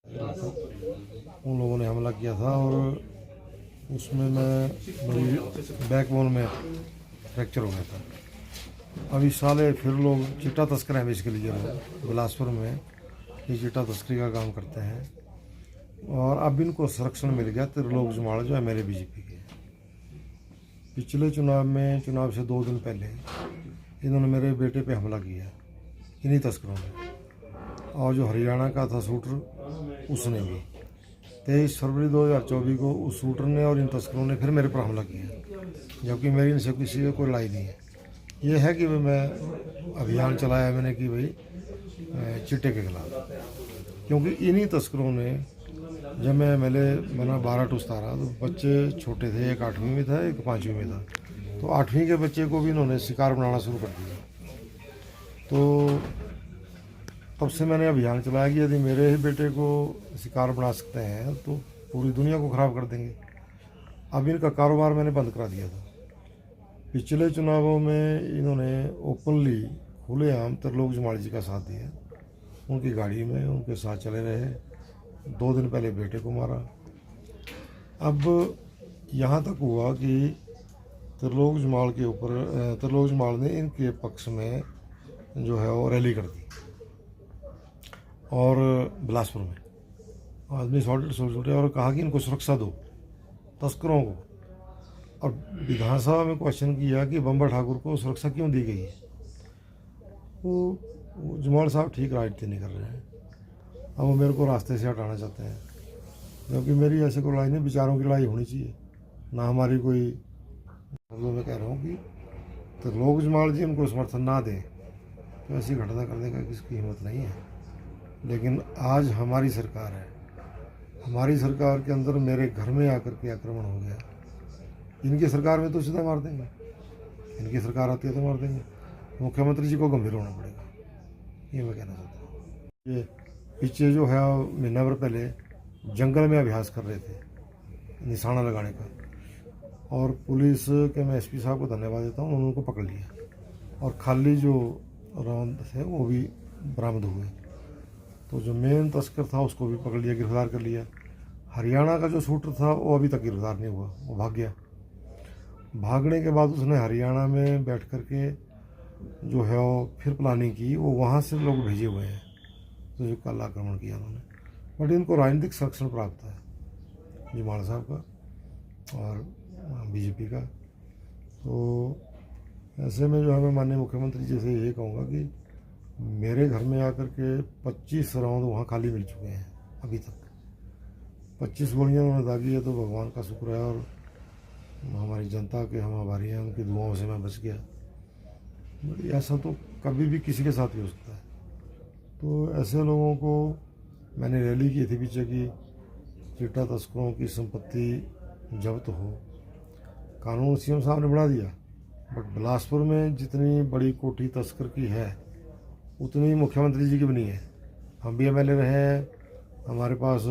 उन लोगों ने हमला किया था और उसमें मेरी बैकबोन में फ्रैक्चर हो गया था। अब इस साल फिर लोग चिट्टा तस्कर हैं बेसिकली, जो बिलासपुर में ये चिट्टा तस्करी का काम करते हैं। और अब इनको संरक्षण मिल गया। त्रिलोक जमाल जो है मेरे बीजेपी के, पिछले चुनाव से 2 दिन पहले इन्होंने मेरे बेटे पे हमला किया, इन्हीं तस्करों ने। और जो हरियाणा का था शूटर, उसने भी 23 फरवरी 2024 को उस शूटर ने और इन तस्करों ने फिर मेरे पर हमला किया, जबकि मेरी इनसे किसी को कोई लड़ाई नहीं है। ये है कि मैं अभियान चलाया मैंने कि भाई चिट्टे के खिलाफ, क्योंकि इन्हीं तस्करों ने, जब मैं MLA बना 12 टू 17, तो बच्चे छोटे थे, एक 8वीं में था, एक 5वीं में था। तो 8वीं के बच्चे को भी इन्होंने शिकार बनाना शुरू कर दिया। तो तब से मैंने अभियान चलाया कि यदि मेरे ही बेटे को शिकार बना सकते हैं तो पूरी दुनिया को ख़राब कर देंगे। अब इनका कारोबार मैंने बंद करा दिया था। पिछले चुनावों में इन्होंने ओपनली खुलेआम त्रिलोक जमाल जी का साथ दिया, उनकी गाड़ी में उनके साथ चले रहे। 2 दिन पहले बेटे को मारा। अब यहाँ तक हुआ कि त्रिलोक जमाल के ऊपर त्रिलोक जमाल ने इनके पक्ष में जो है वो रैली कर दी, और बिलासपुर में आदमी छोटे और कहा कि इनको सुरक्षा दो तस्करों को। और विधानसभा में क्वेश्चन किया कि बम्बर ठाकुर को सुरक्षा क्यों दी गई है। वो जमाल साहब ठीक राजनीति नहीं कर रहे हैं। अब वो मेरे को रास्ते से हटाना चाहते हैं, क्योंकि मेरी ऐसे कोई लड़ाई नहीं, विचारों की लड़ाई होनी चाहिए ना हमारी कोई। मतलब मैं कह रहा हूँ कि त्रिलोक जमाल जी उनको समर्थन ना दें तो ऐसी घटना करने का किसकी हिम्मत नहीं है। लेकिन आज हमारी सरकार है, हमारी सरकार के अंदर मेरे घर में आकर के आक्रमण हो गया। इनकी सरकार में तो सीधा मार देंगे, इनकी सरकार आती है तो मार देंगे। मुख्यमंत्री जी को गंभीर होना पड़ेगा, ये मैं कहना चाहता हूँ। ये पीछे जो है महीना भर पहले जंगल में अभ्यास कर रहे थे निशाना लगाने का, और पुलिस के मैं SP साहब को धन्यवाद देता हूँ, उन्होंने उनको पकड़ लिया और खाली जो राउंड थे वो भी बरामद हुए। तो जो मेन तस्कर था उसको भी पकड़ लिया, गिरफ्तार कर लिया। हरियाणा का जो शूटर था वो अभी तक गिरफ्तार नहीं हुआ, वो भाग गया। भागने के बाद उसने हरियाणा में बैठ कर के जो है वो फिर प्लानिंग की, वो वहाँ से लोग भेजे हुए हैं तो जो कल आक्रमण किया उन्होंने। बट इनको राजनीतिक संरक्षण प्राप्त है जमाल साहब का और बीजेपी का। तो ऐसे में जो है मैं माननीय मुख्यमंत्री जी से ये कहूँगा कि मेरे घर में आकर के 25 राउंड वहाँ खाली मिल चुके हैं अभी तक। 25 गोलियाँ उन्होंने दागी है, तो भगवान का शुक्र है और हमारी जनता के हम आभारी हैं, उनकी दुआओं से मैं बच गया। ऐसा तो कभी भी किसी के साथ भी हो सकता है। तो ऐसे लोगों को मैंने रैली की थी पीछे की चिट्टा तस्करों की संपत्ति जब्त हो। कानून CM साहब ने बढ़ा दिया, बट बिलासपुर में जितनी बड़ी कोठी तस्कर की है उतनी मुख्यमंत्री जी की भी नहीं है। हम भी MLA रहे हैं, हमारे पास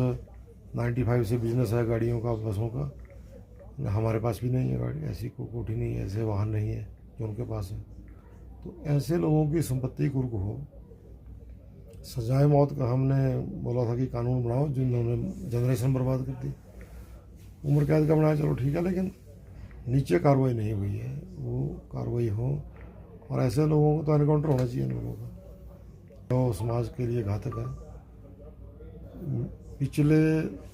95 से बिजनेस है गाड़ियों का, बसों का। हमारे पास भी नहीं है गाड़ी, ऐसी कोठी नहीं है, ऐसे वाहन नहीं है जो उनके पास है। तो ऐसे लोगों की संपत्ति कुर्क हो। सजाए मौत का हमने बोला था कि कानून बनाओ, जिन्होंने जनरेशन बर्बाद कर दी। उम्र कैद का बनाया, चलो ठीक है, लेकिन नीचे कार्रवाई नहीं हुई है, वो कार्रवाई हो। और ऐसे लोगों को तो एनकाउंटर होना चाहिए इन लोगों का, तो समाज के लिए घातक है। पिछले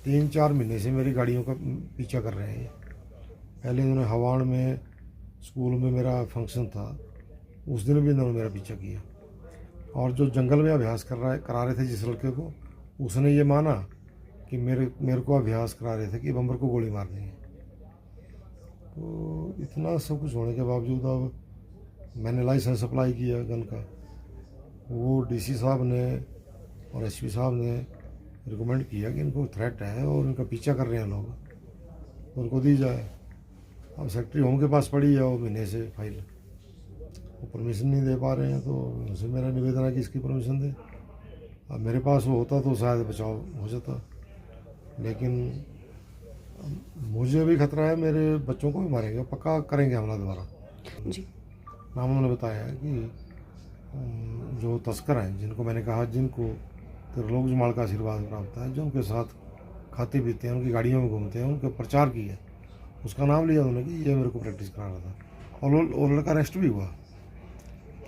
3-4 महीने से मेरी गाड़ियों का पीछा कर रहे हैं। पहले इन्होंने हवाड़ में स्कूल में मेरा फंक्शन था, उस दिन भी इन्होंने मेरा पीछा किया। और जो जंगल में अभ्यास करा रहे थे जिस लड़के को, उसने ये माना कि मेरे को अभ्यास करा रहे थे कि बम्बर को गोली मारनी है। तो इतना सब कुछ होने के बावजूद अब मैंने लाइसेंस अप्लाई किया गन का, वो DC साहब ने और SP साहब ने रिकमेंड किया कि इनको थ्रेट है और इनका पीछा कर रहे हैं लोग, तो उनको दी जाए। अब सेक्रेटरी होम के पास पड़ी है वो महीने से फाइल, वो परमिशन नहीं दे पा रहे हैं। तो उनसे मेरा निवेदन है कि इसकी परमिशन दे। अब मेरे पास वो होता तो शायद बचाव हो जाता, लेकिन मुझे भी खतरा है, मेरे बच्चों को भी मारेंगे, पक्का करेंगे हमला दोबारा जी। नाम उन्होंने बताया है कि जो तस्कर हैं, जिनको मैंने कहा जिनको त्रिलोक जमाल का आशीर्वाद प्राप्त है, जो उनके साथ खाते पीते हैं, उनकी गाड़ियों में घूमते हैं, उनके प्रचार किया, उसका नाम लिया उन्होंने कि ये मेरे को प्रैक्टिस करा रहा था। और वो लड़का अरेस्ट भी हुआ।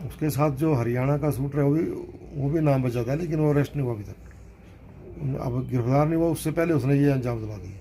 उसके साथ जो हरियाणा का शूटर है वो भी नाम बचा था, लेकिन वो अरेस्ट नहीं हुआ अभी तक। अब गिरफ्तार नहीं हुआ, उससे पहले उसने ये अंजाम दिला दिया।